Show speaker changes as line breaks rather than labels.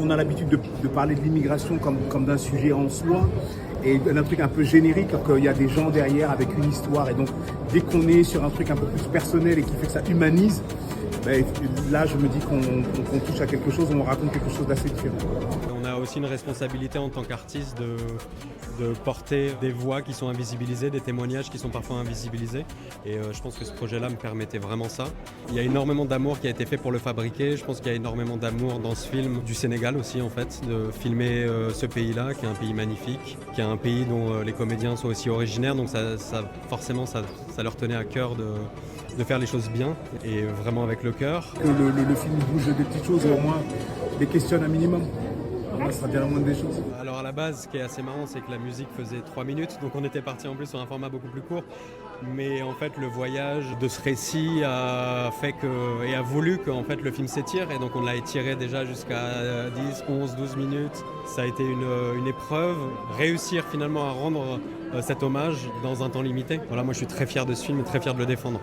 On a l'habitude de parler de l'immigration comme d'un sujet en soi et d'un truc un peu générique, alors qu'il y a des gens derrière avec une histoire. Et donc, dès qu'on est sur un truc un peu plus personnel et qui fait que ça humanise, ben, là, je me dis qu'on touche à quelque chose, on raconte quelque chose d'assez différent.
On a aussi une responsabilité en tant qu'artiste de porter des voix qui sont invisibilisées, des témoignages qui sont parfois invisibilisés. Et je pense que ce projet-là me permettait vraiment ça. Il y a énormément d'amour qui a été fait pour le fabriquer. Je pense qu'il y a énormément d'amour dans ce film du Sénégal aussi, en fait, de filmer ce pays-là, qui est un pays magnifique, qui est un pays dont les comédiens sont aussi originaires. Donc forcément, ça leur tenait à cœur de faire les choses bien et vraiment avec le cœur.
Que le film bouge des petites choses et au moins les questionne un minimum. Ça sera bien la moindre des choses.
Alors à la base, ce qui est assez marrant, c'est que la musique faisait 3 minutes, donc on était parti en plus sur un format beaucoup plus court. Mais en fait, le voyage de ce récit a fait et a voulu que en fait, le film s'étire. Et donc on l'a étiré déjà jusqu'à 10, 11, 12 minutes. Ça a été une épreuve. Réussir finalement à rendre cet hommage dans un temps limité. Voilà, moi je suis très fier de ce film et très fier de le défendre.